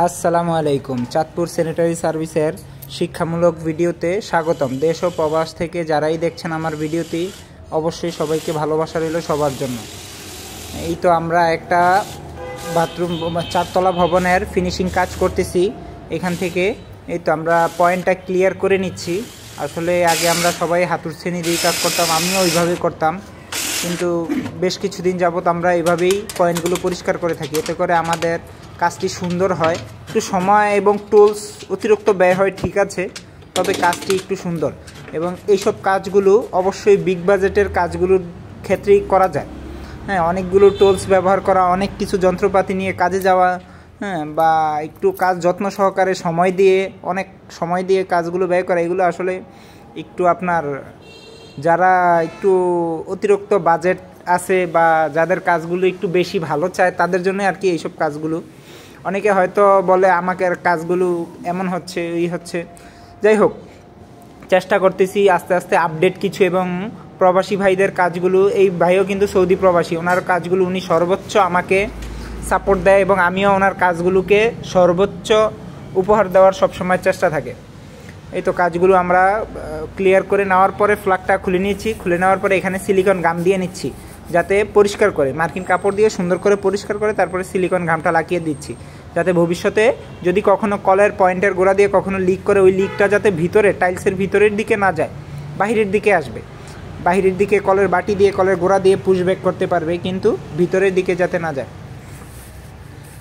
আসসালামু আলাইকুম। চাঁদপুর স্যানিটারি সার্ভিসের শিক্ষামূলক ভিডিওতে স্বাগতম। দেশ ও প্রবাস থেকে যারাই দেখছেন আমার ভিডিওটি, অবশ্যই সবাইকে ভালোবাসা রইল সবার জন্য। এই তো আমরা একটা বাথরুম 4 তলা ভবনের ফিনিশিং কাজ করতেছি। এখান থেকে এই তো আমরা পয়েন্টটা ক্লিয়ার করে নিচ্ছি। আসলে আগে আমরা সবাই হাতুড় শ্রেণী দিয়ে কাজ করতাম, আমিও ওইভাবেই করতাম, কিন্তু বেশ কিছুদিন যাবত আমরা এইভাবেই পয়েন্টগুলো পরিষ্কার করে থাকি। এতে করে আমাদের কাজটি সুন্দর হয়। একটু সময় এবং টুলস অতিরিক্ত ব্যয় হয়, ঠিক আছে, তবে কাজটি একটু সুন্দর। এবং এইসব কাজগুলো অবশ্যই বিগ বাজেটের কাজগুলোর ক্ষেত্রেই করা যায়। হ্যাঁ, অনেকগুলো টুলস ব্যবহার করা, অনেক কিছু যন্ত্রপাতি নিয়ে কাজে যাওয়া, হ্যাঁ, বা একটু কাজ যত্ন সহকারে অনেক সময় দিয়ে কাজগুলো ব্যয় করা, এগুলো আসলে একটু আপনার যারা একটু অতিরিক্ত বাজেট আছে বা যাদের কাজগুলো একটু বেশি ভালো চায় তাদের জন্য আর কি এইসব কাজগুলো। অনেকে হয়তো বলে আমাকে কাজগুলো এমন হচ্ছে, হচ্ছে। যাই হোক, চেষ্টা করতেছি আস্তে আস্তে আপডেট কিছু। এবং প্রবাসী ভাইদের কাজগুলো, এই ভাইও কিন্তু সৌদি প্রবাসী, ওনার কাজগুলো উনি সর্বোচ্চ আমাকে সাপোর্ট দেয় এবং আমিও ওনার কাজগুলোকে সর্বোচ্চ উপহার দেওয়ার সবসময় চেষ্টা থাকে। এই তো কাজগুলো আমরা ক্লিয়ার করে নেওয়ার পরে ফ্ল্যাগটা খুলে নিয়েছি। খুলে নেওয়ার পরে এখানে সিলিকন গাম দিয়ে নিচ্ছি, যাতে পরিষ্কার করে মার্কিন কাপড় দিয়ে সুন্দর করে পরিষ্কার করে তারপরে সিলিকন গামটা লাগিয়ে দিচ্ছি, যাতে ভবিষ্যতে যদি কখনো কলের পয়েন্টের গোড়া দিয়ে কখনো লিক করে, ওই লিকটা যাতে ভিতরে টাইলসের ভিতরের দিকে না যায়, বাহিরের দিকে আসবে। বাহিরের দিকে কলের বাটি দিয়ে কলের গোড়া দিয়ে পুশব্যাক করতে পারবে, কিন্তু ভিতরের দিকে যাতে না যায়।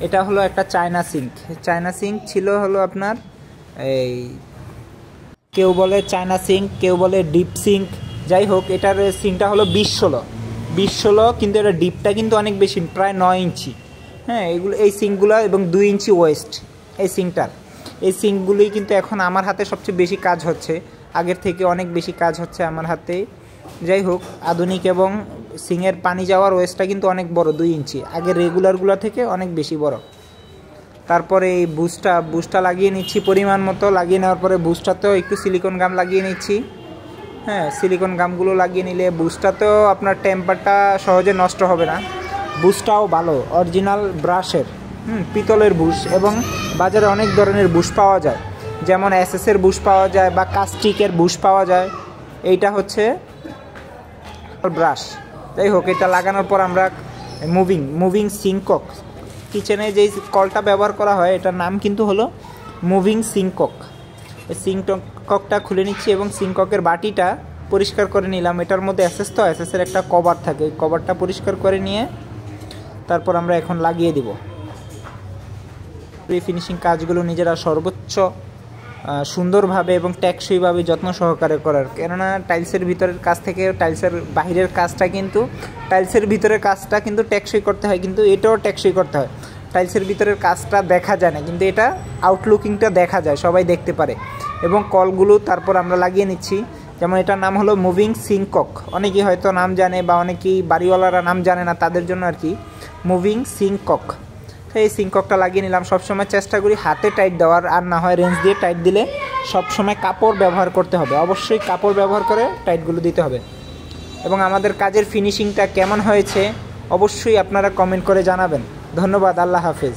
এটা হলো একটা চায়না সিঙ্ক ছিল, হলো আপনার এই কেউ বলে চায়না সিঙ্ক, কেউ বলে ডিপ সিঙ্ক। যাই হোক, এটার সিঙ্কটা হলো 20-16, কিন্তু এটা ডিপটা কিন্তু অনেক বেশি, প্রায় 9 ইঞ্চি। হ্যাঁ, এই সিঙ্কগুলো এবং 2 ইঞ্চি ওয়েস্ট এই সিঙ্কগুলোই কিন্তু এখন আমার হাতে সবচেয়ে বেশি কাজ হচ্ছে, আগের থেকে অনেক বেশি কাজ হচ্ছে আমার হাতে। যাই হোক, আধুনিক এবং সিঙ্কের পানি যাওয়ার ওয়েস্টটা কিন্তু অনেক বড়, 2 ইঞ্চি, আগের রেগুলারগুলো থেকে অনেক বেশি বড়। তারপরে এই বুশটা লাগিয়ে নিচ্ছি পরিমাণ মতো। লাগিয়ে নেওয়ার পরে বুশটাতেও একটু সিলিকন গাম লাগিয়ে নিচ্ছি। হ্যাঁ, সিলিকন গামগুলো লাগিয়ে নিলে বুশটাতেও আপনার টেম্পারটা সহজে নষ্ট হবে না। বুশটাও ভালো, অরিজিনাল ব্রাশের, পিতলের বুশ। এবং বাজারে অনেক ধরনের বুশ পাওয়া যায়, যেমন এসএসের বুশ পাওয়া যায় বা কাস্টিকের বুশ পাওয়া যায়। এইটা হচ্ছে ব্রাশ। যাই হোক, এটা লাগানোর পর আমরা মুভিং সিঙ্কক, কিচেনে যেই কলটা ব্যবহার করা হয় এটার নাম কিন্তু হলো মুভিং সিঙ্কক। এই সিঙ্ককটা খুলে নিচ্ছি এবং সিঙ্ককের বাটিটা পরিষ্কার করে নিলাম। এটার মধ্যে এসএসের একটা কভার থাকে, এই কভারটা পরিষ্কার করে নিয়ে তারপর আমরা এখন লাগিয়ে দিব। ফিনিশিং কাজগুলো নিজেরা সর্বোচ্চ সুন্দরভাবে এবং টেকসইভাবে যত্ন সহকারে করার, কেননা টাইলসের ভিতরের কাজ থেকে টাইলসের বাহিরের কাজটা কিন্তু, টাইলসের ভিতরের কাজটা কিন্তু টেকসই করতে হয়, কিন্তু এটাও টেকসই করতে হয়। টাইলসের ভিতরের কাজটা দেখা যায় না, কিন্তু এটা আউটলুকিংটা দেখা যায়, সবাই দেখতে পারে। এবং কলগুলো তারপর আমরা লাগিয়ে নিচ্ছি। যেমন এটার নাম হলো মুভিং সিঙ্কক, অনেকেই হয়তো নাম জানে বা অনেকেই বাড়িওয়ালারা নাম জানে না, তাদের জন্য আর কি মুভিং সিঙ্কক। এই সিঙ্ককটা লাগিয়ে নিলাম। সবসময় চেষ্টা করি হাতে টাইট দেওয়ার, আর না হয় রেঞ্জ দিয়ে টাইট দিলে সবসময় কাপড় ব্যবহার করতে হবে, অবশ্যই কাপড় ব্যবহার করে টাইটগুলো দিতে হবে। এবং আমাদের কাজের ফিনিশিংটা কেমন হয়েছে অবশ্যই আপনারা কমেন্ট করে জানাবেন। ধন্যবাদ, আল্লাহ হাফেজ।